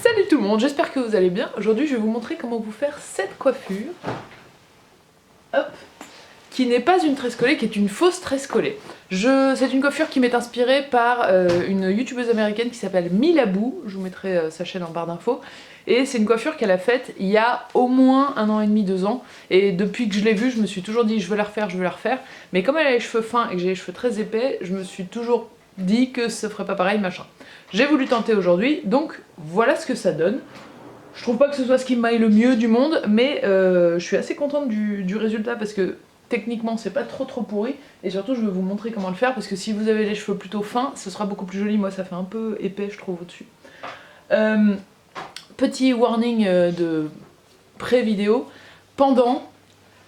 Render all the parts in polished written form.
Salut tout le monde, j'espère que vous allez bien. Aujourd'hui je vais vous montrer comment vous faire cette coiffure. Hop, qui n'est pas une tresse collée, qui est une fausse tresse collée. C'est une coiffure qui m'est inspirée par une youtubeuse américaine qui s'appelle Milabou, je vous mettrai sa chaîne en barre d'infos. Et c'est une coiffure qu'elle a faite il y a au moins 1 an et demi, 2 ans. Et depuis que je l'ai vue, je me suis toujours dit je veux la refaire, je veux la refaire. Mais comme elle a les cheveux fins et que j'ai les cheveux très épais, je me suis toujours dit que ça ferait pas pareil, machin. J'ai voulu tenter aujourd'hui, donc voilà ce que ça donne. Je trouve pas que ce soit ce qui m'aille le mieux du monde, mais je suis assez contente du résultat parce que techniquement c'est pas trop pourri, et surtout je vais vous montrer comment le faire parce que si vous avez les cheveux plutôt fins, ce sera beaucoup plus joli. Moi ça fait un peu épais je trouve au-dessus. Petit warning de pré-vidéo, pendant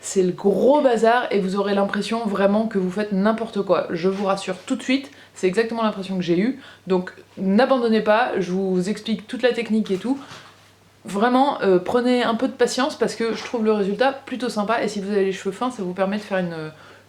c'est le gros bazar et vous aurez l'impression vraiment que vous faites n'importe quoi. Je vous rassure tout de suite, c'est exactement l'impression que j'ai eue. Donc n'abandonnez pas, je vous explique toute la technique et tout. Vraiment, prenez un peu de patience parce que je trouve le résultat plutôt sympa, et si vous avez les cheveux fins, ça vous permet de faire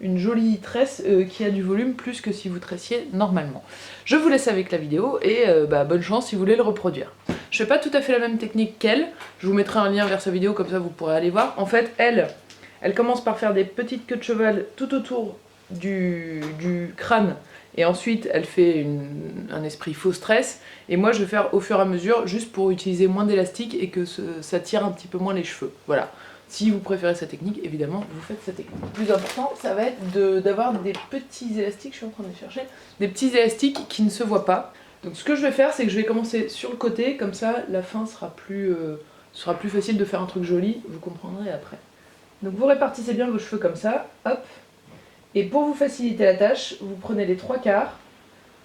une jolie tresse qui a du volume plus que si vous tressiez normalement. Je vous laisse avec la vidéo et bonne chance si vous voulez le reproduire. Je fais pas tout à fait la même technique qu'elle, je vous mettrai un lien vers sa vidéo comme ça vous pourrez aller voir. En fait, elle commence par faire des petites queues de cheval tout autour du crâne, et ensuite elle fait un esprit fausse tresse, et moi je vais faire au fur et à mesure juste pour utiliser moins d'élastique et que ça tire un petit peu moins les cheveux. Voilà. Si vous préférez cette technique, évidemment, vous faites cette technique. Le plus important, ça va être d'avoir des petits élastiques, je suis en train de les chercher, des petits élastiques qui ne se voient pas. Donc ce que je vais faire, c'est que je vais commencer sur le côté, comme ça la fin sera plus facile de faire un truc joli, vous comprendrez après. Donc vous répartissez bien vos cheveux comme ça, hop. Et pour vous faciliter la tâche, vous prenez les 3/4.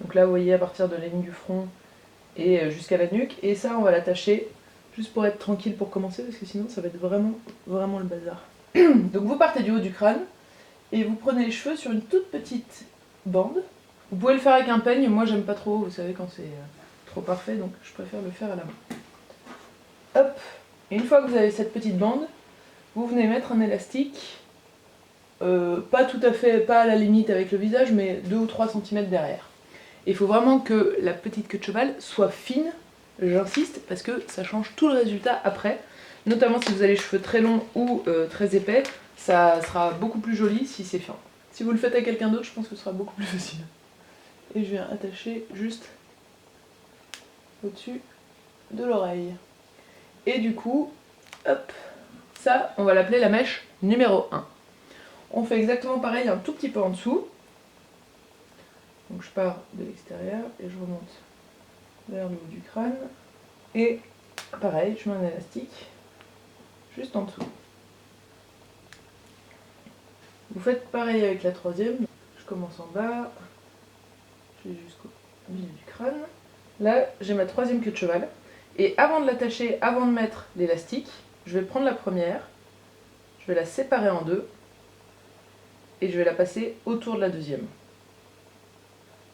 Donc là vous voyez à partir de la ligne du front et jusqu'à la nuque. Et ça on va l'attacher juste pour être tranquille pour commencer, parce que sinon ça va être vraiment le bazar. Donc vous partez du haut du crâne et vous prenez les cheveux sur une toute petite bande. Vous pouvez le faire avec un peigne, moi j'aime pas trop, vous savez quand c'est trop parfait, donc je préfère le faire à la main. Hop. Et une fois que vous avez cette petite bande, vous venez mettre un élastique, pas tout à fait, pas à la limite avec le visage, mais 2 ou 3 cm derrière. Et il faut vraiment que la petite queue de cheval soit fine, j'insiste, parce que ça change tout le résultat après. Notamment si vous avez les cheveux très longs ou très épais, ça sera beaucoup plus joli si c'est fin. Si vous le faites à quelqu'un d'autre, je pense que ce sera beaucoup plus facile. Et je viens attacher juste au-dessus de l'oreille. Et du coup, hop, ça, on va l'appeler la mèche numéro 1. On fait exactement pareil un tout petit peu en dessous. Donc je pars de l'extérieur et je remonte vers le haut du crâne. Et pareil, je mets un élastique juste en dessous. Vous faites pareil avec la troisième. Je commence en bas, je vais jusqu'au milieu du crâne. Là, j'ai ma troisième queue de cheval. Et avant de l'attacher, avant de mettre l'élastique, je vais prendre la première, je vais la séparer en deux, et je vais la passer autour de la deuxième.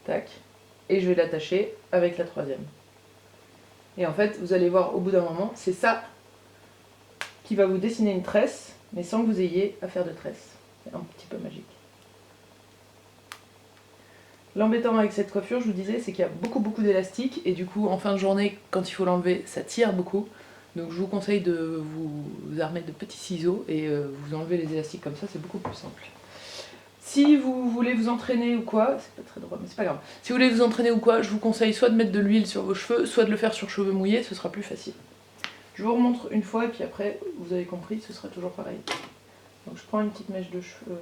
Tac. Et je vais l'attacher avec la troisième. Et en fait, vous allez voir au bout d'un moment, c'est ça qui va vous dessiner une tresse, mais sans que vous ayez à faire de tresse. C'est un petit peu magique. L'embêtant avec cette coiffure, je vous disais, c'est qu'il y a beaucoup d'élastique, et du coup, en fin de journée, quand il faut l'enlever, ça tire beaucoup. Donc je vous conseille de vous armer de petits ciseaux et vous enlevez les élastiques comme ça, c'est beaucoup plus simple. Si vous voulez vous entraîner ou quoi, c'est pas très droit mais c'est pas grave. Si vous voulez vous entraîner ou quoi, je vous conseille soit de mettre de l'huile sur vos cheveux, soit de le faire sur cheveux mouillés, ce sera plus facile. Je vous remontre une fois et puis après, vous avez compris, ce sera toujours pareil. Donc je prends une petite mèche de cheveux,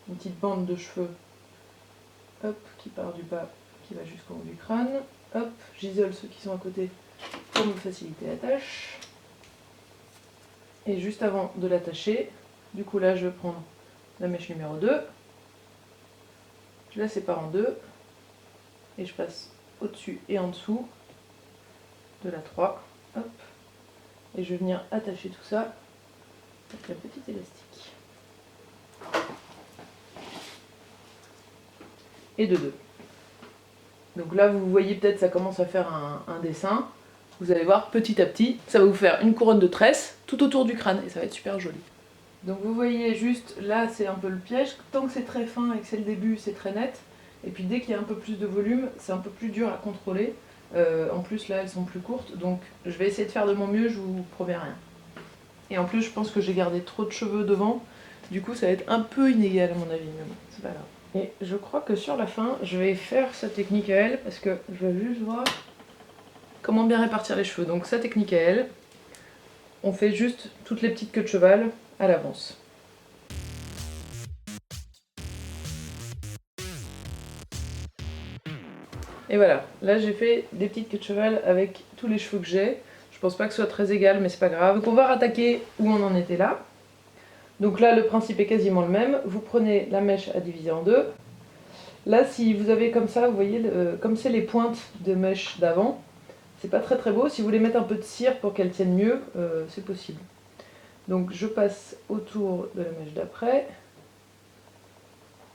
une petite bande de cheveux, hop, qui part du bas, qui va jusqu'au haut du crâne, hop, j'isole ceux qui sont à côté pour me faciliter la tâche. Et juste avant de l'attacher, du coup là je vais prendre la mèche numéro 2, je la sépare en deux, et je passe au-dessus et en dessous de la 3, hop, et je vais venir attacher tout ça avec un petit élastique. Et de 2. Donc là vous voyez peut-être ça commence à faire un dessin. Vous allez voir petit à petit, ça va vous faire une couronne de tresses tout autour du crâne et ça va être super joli. Donc vous voyez juste, là c'est un peu le piège, tant que c'est très fin et que c'est le début, c'est très net. Et puis dès qu'il y a un peu plus de volume, c'est un peu plus dur à contrôler. En plus là elles sont plus courtes, donc je vais essayer de faire de mon mieux, je vous promets rien. Et en plus je pense que j'ai gardé trop de cheveux devant, du coup ça va être un peu inégal à mon avis, mais bon, c'est pas grave. Et je crois que sur la fin, je vais faire sa technique à elle, parce que je veux juste voir comment bien répartir les cheveux. Donc sa technique à elle, on fait juste toutes les petites queues de cheval à l'avance. Et voilà, là j'ai fait des petites queues de cheval avec tous les cheveux que j'ai. Je pense pas que ce soit très égal, mais c'est pas grave. Donc on va rattaquer où on en était là. Donc là le principe est quasiment le même. Vous prenez la mèche à diviser en deux. Là si vous avez comme ça, vous voyez, comme c'est les pointes de mèche d'avant, c'est pas très beau. Si vous voulez mettre un peu de cire pour qu'elle tienne mieux, c'est possible. Donc je passe autour de la mèche d'après.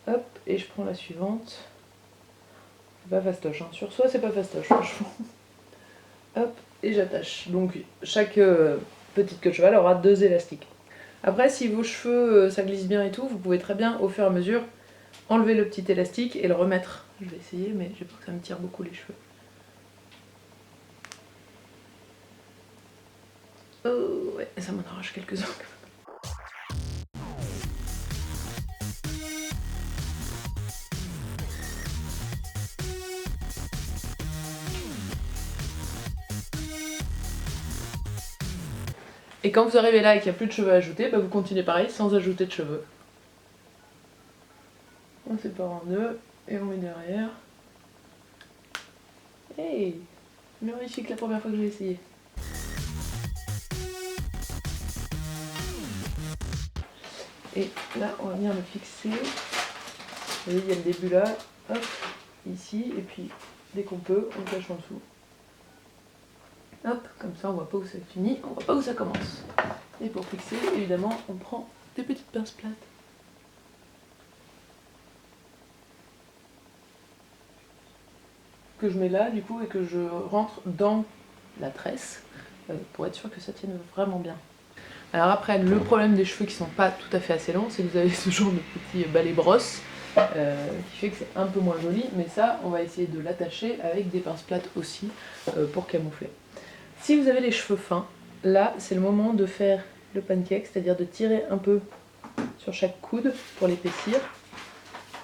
Hop, et je prends la suivante. C'est pas fastoche, hein. Sur soi c'est pas fastoche franchement. Hop, et j'attache. Donc chaque petite queue de cheval aura 2 élastiques. Après si vos cheveux ça glisse bien et tout, vous pouvez très bien au fur et à mesure enlever le petit élastique et le remettre. Je vais essayer mais j'ai peur que ça me tire beaucoup les cheveux. Oh ouais, ça m'en arrache quelques-uns. Et quand vous arrivez là et qu'il n'y a plus de cheveux à ajouter, bah vous continuez pareil sans ajouter de cheveux. On sépare en deux et on met derrière. Hey, mieux réussi que la première fois que j'ai essayé. Et là, on va venir le fixer. Vous voyez, il y a le début là, hop, ici, et puis dès qu'on peut, on le cache en dessous. Hop, comme ça on voit pas où ça finit, on voit pas où ça commence. Et pour fixer, évidemment, on prend des petites pinces plates. Que je mets là, du coup, et que je rentre dans la tresse, pour être sûr que ça tienne vraiment bien. Alors après, le problème des cheveux qui sont pas tout à fait assez longs, c'est que vous avez ce genre de petit balai brosse, qui fait que c'est un peu moins joli, mais ça, on va essayer de l'attacher avec des pinces plates aussi, pour camoufler. Si vous avez les cheveux fins, là, c'est le moment de faire le pancake, c'est-à-dire de tirer un peu sur chaque coude pour l'épaissir,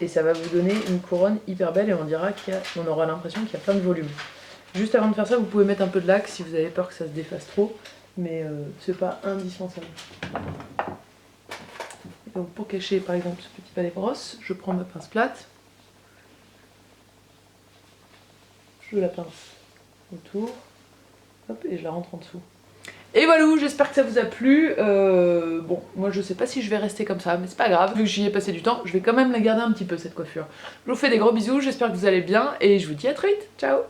et ça va vous donner une couronne hyper belle et on aura l'impression qu'il y a plein de volume. Juste avant de faire ça, vous pouvez mettre un peu de laque si vous avez peur que ça se défasse trop, mais c'est pas indispensable. Donc pour cacher par exemple ce petit balai brosse, je prends ma pince plate, je la pince autour, hop, et je la rentre en dessous. Et voilà, j'espère que ça vous a plu. Bon, moi je sais pas si je vais rester comme ça, mais c'est pas grave. Vu que j'y ai passé du temps, je vais quand même la garder un petit peu cette coiffure. Je vous fais des gros bisous, j'espère que vous allez bien, et je vous dis à très vite. Ciao!